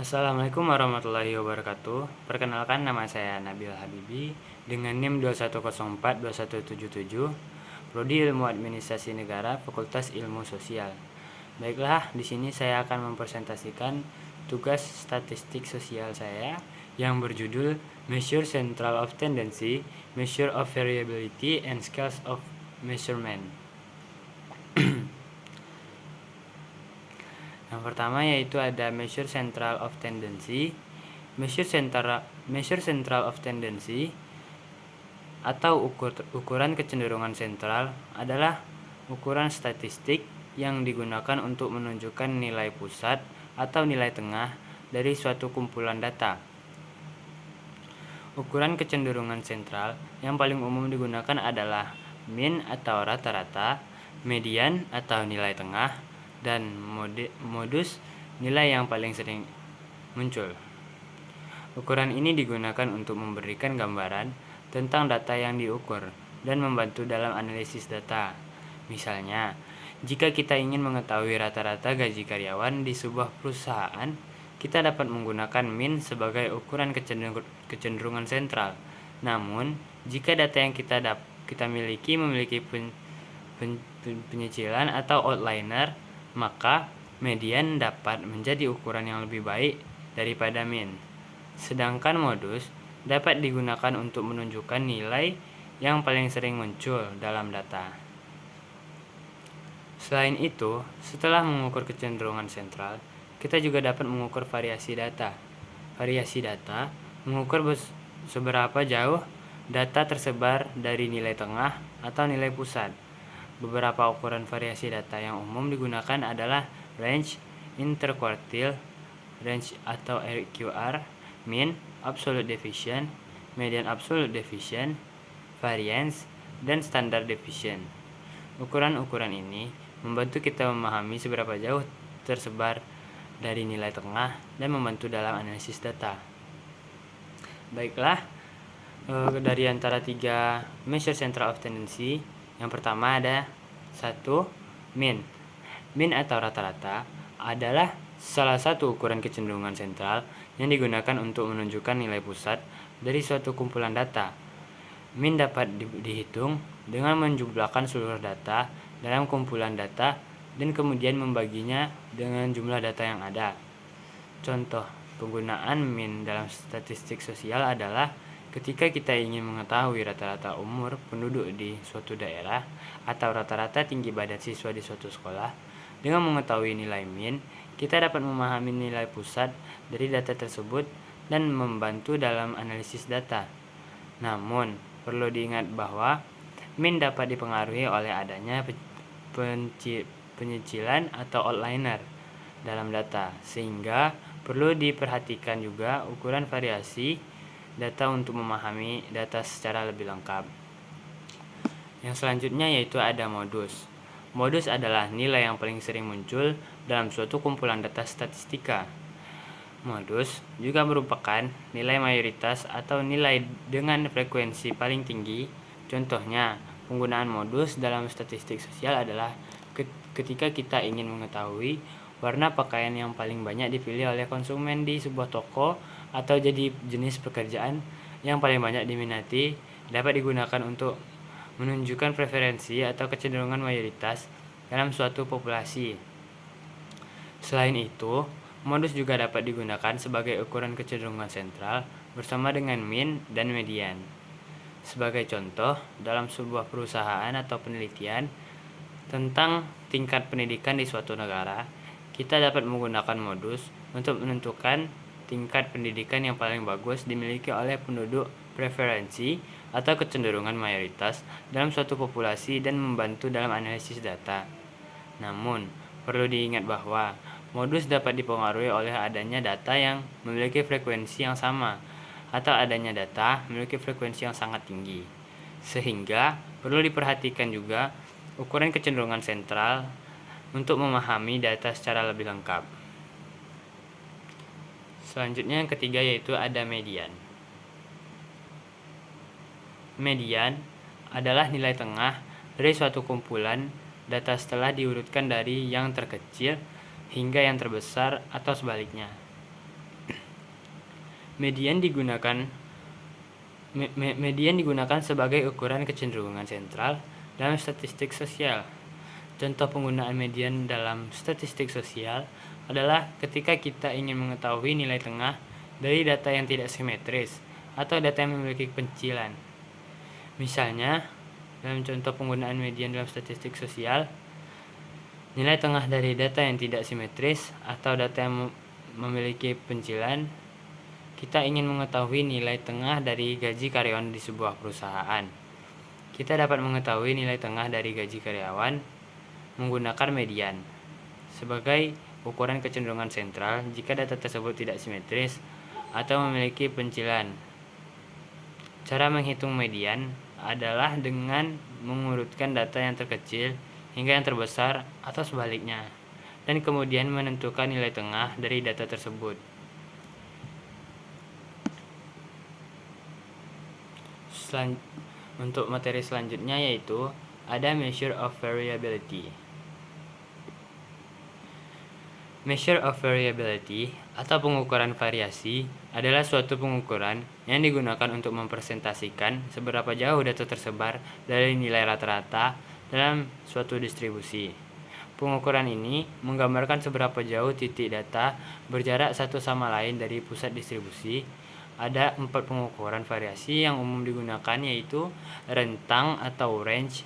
Assalamualaikum warahmatullahi wabarakatuh. Perkenalkan, nama saya Nabil Habibi dengan NIM 21042177, Prodi Ilmu Administrasi Negara, Fakultas Ilmu Sosial. Baiklah, di sini saya akan mempresentasikan tugas statistik sosial saya yang berjudul Measure Central of Tendency, Measure of Variability, and Scales of Measurement. Yang pertama yaitu ada Measure Central of Tendency. Measure Central of Tendency atau ukuran kecenderungan sentral adalah ukuran statistik yang digunakan untuk menunjukkan nilai pusat atau nilai tengah dari suatu kumpulan data. Ukuran kecenderungan sentral yang paling umum digunakan adalah mean atau rata-rata, median atau nilai tengah, dan modus nilai yang paling sering muncul. Ukuran ini digunakan untuk memberikan gambaran tentang data yang diukur dan membantu dalam analisis data. Misalnya, jika kita ingin mengetahui rata-rata gaji karyawan di sebuah perusahaan, kita dapat menggunakan mean sebagai ukuran kecenderungan sentral. Namun, jika data yang kita miliki penyicilan atau outliner, maka median dapat menjadi ukuran yang lebih baik daripada mean. Sedangkan modus dapat digunakan untuk menunjukkan nilai yang paling sering muncul dalam data. Selain itu, setelah mengukur kecenderungan sentral, kita juga dapat mengukur variasi data. Variasi data mengukur seberapa jauh data tersebar dari nilai tengah atau nilai pusat. Beberapa ukuran variasi data yang umum digunakan adalah range, interquartile range atau RQR, mean, absolute deviation, median absolute deviation, variance, dan standard deviation. Ukuran-ukuran ini membantu kita memahami seberapa jauh tersebar dari nilai tengah dan membantu dalam analisis data. Baiklah, dari antara tiga measure central of tendency, yang pertama ada 1. Mean. Mean atau rata-rata adalah salah satu ukuran kecenderungan sentral yang digunakan untuk menunjukkan nilai pusat dari suatu kumpulan data. Mean dapat dihitung dengan menjumlahkan seluruh data dalam kumpulan data dan kemudian membaginya dengan jumlah data yang ada. Contoh penggunaan mean dalam statistik sosial adalah ketika kita ingin mengetahui rata-rata umur penduduk di suatu daerah atau rata-rata tinggi badan siswa di suatu sekolah, dengan mengetahui nilai mean, kita dapat memahami nilai pusat dari data tersebut dan membantu dalam analisis data. Namun, perlu diingat bahwa mean dapat dipengaruhi oleh adanya penyicilan atau outliner dalam data, sehingga perlu diperhatikan juga ukuran variasi data untuk memahami data secara lebih lengkap. Yang selanjutnya yaitu ada modus. Modus adalah nilai yang paling sering muncul dalam suatu kumpulan data statistika. Modus juga merupakan nilai mayoritas atau nilai dengan frekuensi paling tinggi. Contohnya, penggunaan modus dalam statistik sosial adalah ketika kita ingin mengetahui warna pakaian yang paling banyak dipilih oleh konsumen di sebuah toko atau jadi jenis pekerjaan yang paling banyak diminati, dapat digunakan untuk menunjukkan preferensi atau kecenderungan mayoritas dalam suatu populasi. Selain itu, modus juga dapat digunakan sebagai ukuran kecenderungan sentral bersama dengan mean dan median. Sebagai contoh, dalam sebuah perusahaan atau penelitian tentang tingkat pendidikan di suatu negara, kita dapat menggunakan modus untuk menentukan tingkat pendidikan yang paling bagus dimiliki oleh penduduk preferensi atau kecenderungan mayoritas dalam suatu populasi dan membantu dalam analisis data. Namun, perlu diingat bahwa modus dapat dipengaruhi oleh adanya data yang memiliki frekuensi yang sama atau adanya data memiliki frekuensi yang sangat tinggi. Sehingga perlu diperhatikan juga ukuran kecenderungan sentral untuk memahami data secara lebih lengkap. Selanjutnya yang ketiga yaitu ada median. Median adalah nilai tengah dari suatu kumpulan data setelah diurutkan dari yang terkecil hingga yang terbesar atau sebaliknya. Median digunakan sebagai ukuran kecenderungan sentral dalam statistik sosial. Contoh penggunaan median dalam statistik sosial adalah ketika kita ingin mengetahui nilai tengah dari data yang tidak simetris atau data yang memiliki pencilan. Misalnya, dalam contoh penggunaan median dalam statistik sosial, nilai tengah dari data yang tidak simetris atau data yang memiliki pencilan, kita ingin mengetahui nilai tengah dari gaji karyawan di sebuah perusahaan. Kita dapat mengetahui nilai tengah dari gaji karyawan menggunakan median sebagai ukuran kecenderungan sentral jika data tersebut tidak simetris atau memiliki pencilan. Cara menghitung median adalah dengan mengurutkan data yang terkecil hingga yang terbesar atau sebaliknya, dan kemudian menentukan nilai tengah dari data tersebut. Untuk materi selanjutnya yaitu ada measure of variability. Measure of variability atau pengukuran variasi adalah suatu pengukuran yang digunakan untuk mempresentasikan seberapa jauh data tersebar dari nilai rata-rata dalam suatu distribusi. Pengukuran ini menggambarkan seberapa jauh titik data berjarak satu sama lain dari pusat distribusi. Ada 4 pengukuran variasi yang umum digunakan, yaitu rentang atau range,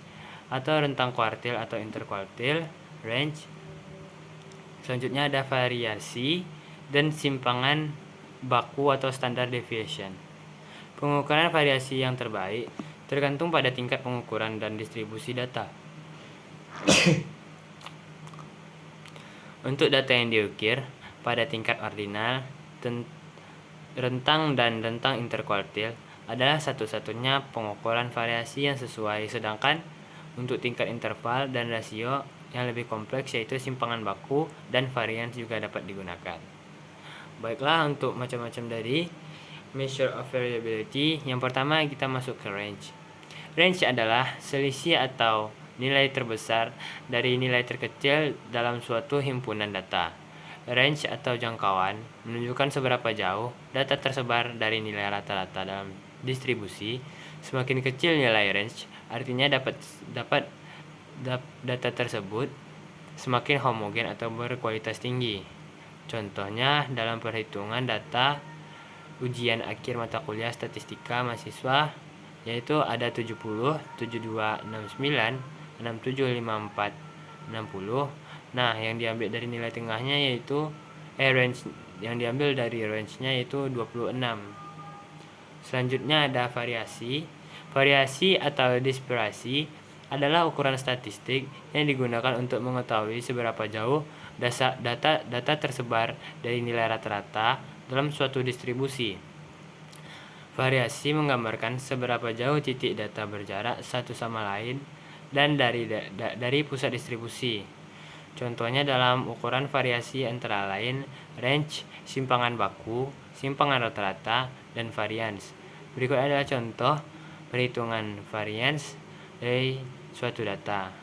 atau rentang kuartil atau interkuartil range. Selanjutnya ada variasi dan simpangan baku atau standard deviation. Pengukuran variasi yang terbaik tergantung pada tingkat pengukuran dan distribusi data. Untuk data yang diukir pada tingkat ordinal, rentang dan rentang interkuartil adalah satu-satunya pengukuran variasi yang sesuai, sedangkan untuk tingkat interval dan rasio yang lebih kompleks yaitu simpangan baku dan varians juga dapat digunakan. Baiklah, untuk macam-macam dari measure of variability, yang pertama kita masuk ke range. Range adalah selisih atau nilai terbesar dari nilai terkecil dalam suatu himpunan data. Range atau jangkauan menunjukkan seberapa jauh data tersebar dari nilai rata-rata dalam distribusi. Semakin kecil nilai range, artinya data tersebut semakin homogen atau berkualitas tinggi. Contohnya dalam perhitungan data ujian akhir mata kuliah statistika mahasiswa, yaitu ada 70, 7269, 6754, 60. Nah, yang diambil dari nilai tengahnya yaitu range yang diambil dari range-nya yaitu 26. Selanjutnya ada variasi. Variasi atau dispersi adalah ukuran statistik yang digunakan untuk mengetahui seberapa jauh data tersebar dari nilai rata-rata dalam suatu distribusi. Variasi menggambarkan seberapa jauh titik data berjarak satu sama lain dan dari pusat distribusi. Contohnya dalam ukuran variasi antara lain range, simpangan baku, simpangan rata-rata, dan varians. Berikut adalah contoh perhitungan varians dari suatu data.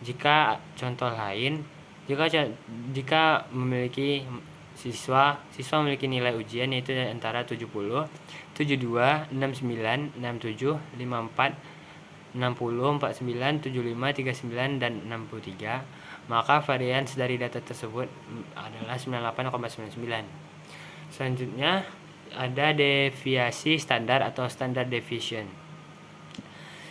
Jika contoh lain, jika memiliki siswa memiliki nilai ujian yaitu antara 70, 72, 69, 67, 54, 60, 49, 75, 39, dan 63, maka varians dari data tersebut adalah 98,99. Selanjutnya ada deviasi standar atau standard deviation.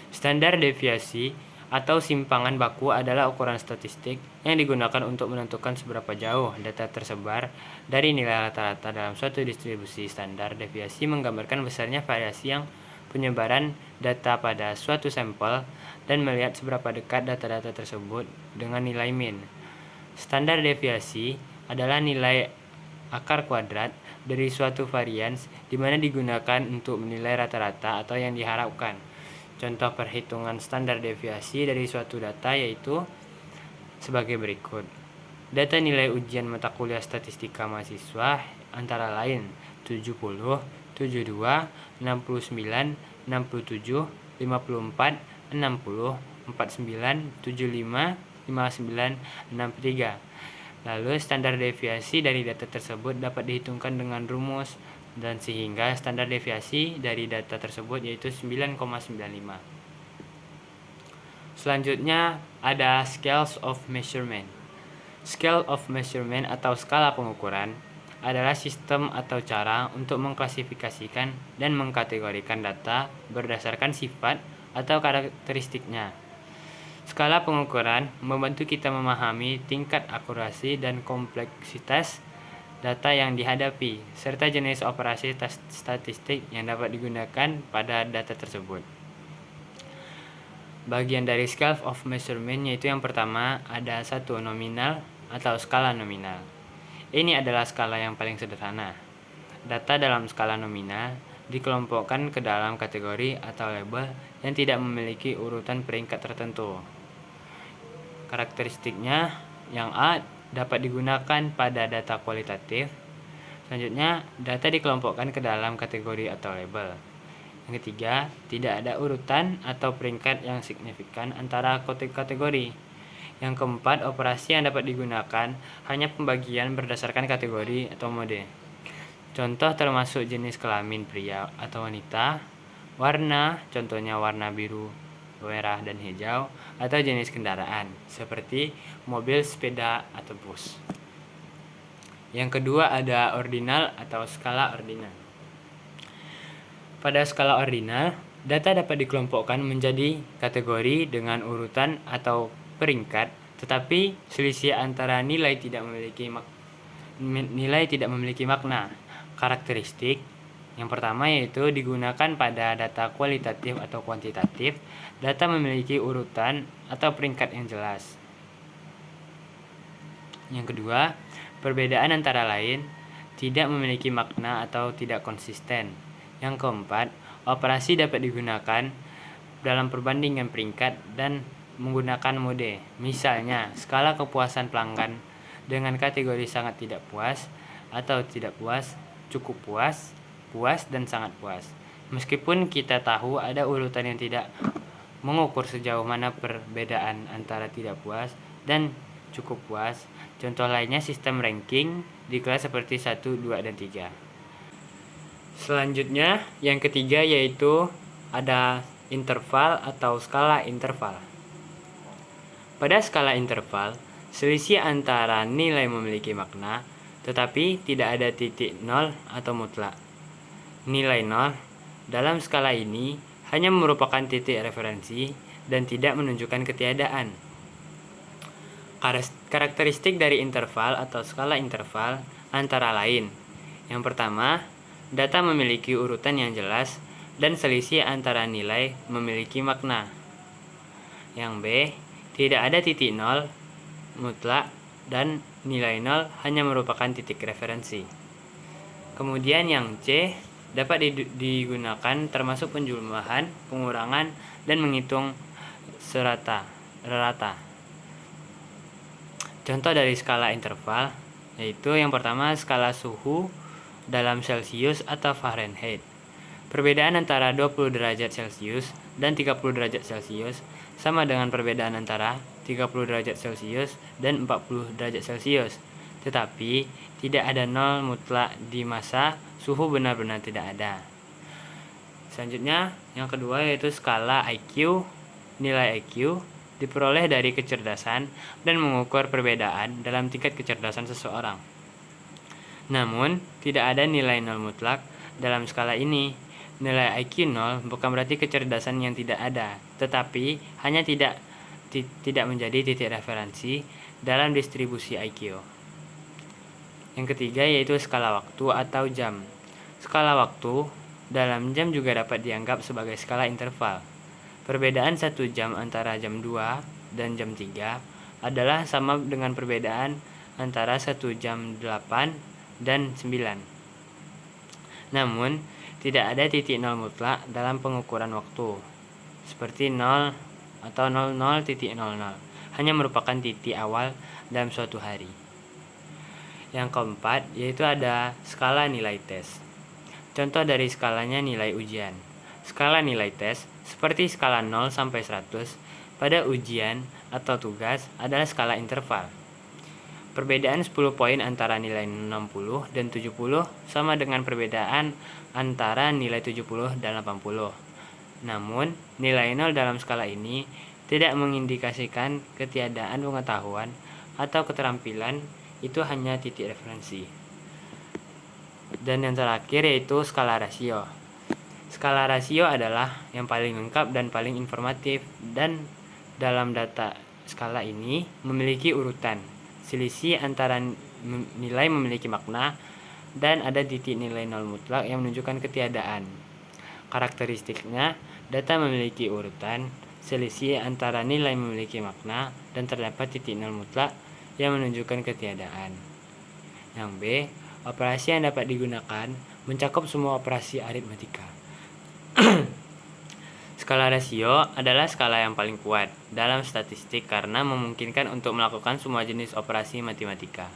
Standar deviasi atau simpangan baku adalah ukuran statistik yang digunakan untuk menentukan seberapa jauh data tersebar dari nilai rata-rata dalam suatu distribusi. Standar deviasi menggambarkan besarnya variasi yang penyebaran data pada suatu sampel dan melihat seberapa dekat data-data tersebut dengan nilai min. Standar deviasi adalah nilai akar kuadrat dari suatu varians di mana digunakan untuk menilai rata-rata atau yang diharapkan. Contoh perhitungan standar deviasi dari suatu data yaitu sebagai berikut. Data nilai ujian mata kuliah statistika mahasiswa antara lain 70, 72, 69, 67, 54, 60, 49, 75, 59, 63. Lalu standar deviasi dari data tersebut dapat dihitungkan dengan rumus, dan sehingga standar deviasi dari data tersebut yaitu 9,95. Selanjutnya ada scales of measurement. Scale of measurement atau skala pengukuran adalah sistem atau cara untuk mengklasifikasikan dan mengkategorikan data berdasarkan sifat atau karakteristiknya. Skala pengukuran membantu kita memahami tingkat akurasi dan kompleksitas data yang dihadapi, serta jenis operasi statistik yang dapat digunakan pada data tersebut. Bagian dari scale of measurement yaitu yang pertama ada satu nominal atau skala nominal. Ini adalah skala yang paling sederhana. Data dalam skala nominal dikelompokkan ke dalam kategori atau label yang tidak memiliki urutan peringkat tertentu. Karakteristiknya, yang A dapat digunakan pada data kualitatif. Selanjutnya, data dikelompokkan ke dalam kategori atau label. Yang ketiga, tidak ada urutan atau peringkat yang signifikan antara kategori. Yang keempat, operasi yang dapat digunakan hanya pembagian berdasarkan kategori atau mode. Contoh termasuk jenis kelamin pria atau wanita, warna, contohnya warna biru, merah, dan hijau, atau jenis kendaraan, seperti mobil, sepeda, atau bus. Yang kedua ada ordinal atau skala ordinal. Pada skala ordinal, data dapat dikelompokkan menjadi kategori dengan urutan atau peringkat, tetapi selisih antara nilai tidak memiliki makna. Karakteristik yang pertama yaitu digunakan pada data kualitatif atau kuantitatif, data memiliki urutan atau peringkat yang jelas. Yang kedua, perbedaan antara lain tidak memiliki makna atau tidak konsisten. Yang keempat, operasi dapat digunakan dalam perbandingan peringkat dan menggunakan mode. Misalnya, skala kepuasan pelanggan dengan kategori sangat tidak puas atau tidak puas, cukup puas, puas, dan sangat puas. Meskipun kita tahu ada urutan yang tidak mengukur sejauh mana perbedaan antara tidak puas dan cukup puas. Contoh lainnya sistem ranking di kelas seperti 1, 2, dan 3. Selanjutnya, yang ketiga yaitu ada interval atau skala interval. Pada skala interval, selisih antara nilai memiliki makna, tetapi tidak ada titik nol atau mutlak. Nilai 0 dalam skala ini hanya merupakan titik referensi dan tidak menunjukkan ketiadaan. Karakteristik dari interval atau skala interval antara lain. Yang pertama, data memiliki urutan yang jelas dan selisih antara nilai memiliki makna. Yang B, tidak ada titik nol mutlak dan nilai 0 hanya merupakan titik referensi. Kemudian yang C, dapat digunakan termasuk penjumlahan, pengurangan, dan menghitung rata. Contoh dari skala interval yaitu yang pertama skala suhu dalam Celsius atau Fahrenheit. Perbedaan antara 20 derajat Celcius dan 30 derajat Celcius sama dengan perbedaan antara 30 derajat Celcius dan 40 derajat Celcius. Tetapi tidak ada nol mutlak di masa suhu benar-benar tidak ada. Selanjutnya, yang kedua yaitu skala IQ. Nilai IQ diperoleh dari kecerdasan dan mengukur perbedaan dalam tingkat kecerdasan seseorang. Namun, tidak ada nilai nol mutlak dalam skala ini. Nilai IQ 0 bukan berarti kecerdasan yang tidak ada, tetapi hanya tidak menjadi titik referensi dalam distribusi IQ. Yang ketiga yaitu skala waktu atau jam. Skala waktu dalam jam juga dapat dianggap sebagai skala interval. Perbedaan 1 jam antara jam 2 dan jam 3 adalah sama dengan perbedaan antara 1 jam 8 dan 9. Namun, tidak ada titik nol mutlak dalam pengukuran waktu, seperti 0 atau 00.00, hanya merupakan titik awal dalam suatu hari. Yang keempat, yaitu ada skala nilai tes. Contoh dari skalanya nilai ujian. Skala nilai tes, seperti skala 0 sampai 100, pada ujian atau tugas adalah skala interval. Perbedaan 10 poin antara nilai 60 dan 70 sama dengan perbedaan antara nilai 70 dan 80. Namun, nilai 0 dalam skala ini tidak mengindikasikan ketiadaan pengetahuan atau keterampilan, itu hanya titik referensi. Dan yang terakhir yaitu skala rasio. Skala rasio adalah yang paling lengkap dan paling informatif, dan dalam data skala ini memiliki urutan selisih antara nilai memiliki makna dan ada titik nilai nol mutlak yang menunjukkan ketiadaan. Karakteristiknya, data memiliki urutan selisih antara nilai memiliki makna dan terdapat titik nol mutlak yang menunjukkan ketiadaan. Yang B, operasi yang dapat digunakan mencakup semua operasi aritmatika. Skala rasio adalah skala yang paling kuat dalam statistik karena memungkinkan untuk melakukan semua jenis operasi matematika.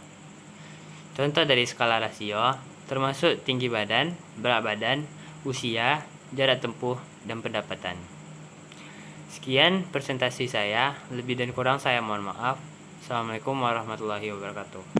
Contoh dari skala rasio termasuk tinggi badan, berat badan, usia, jarak tempuh, dan pendapatan. Sekian presentasi saya, lebih dan kurang saya mohon maaf. Assalamualaikum warahmatullahi wabarakatuh.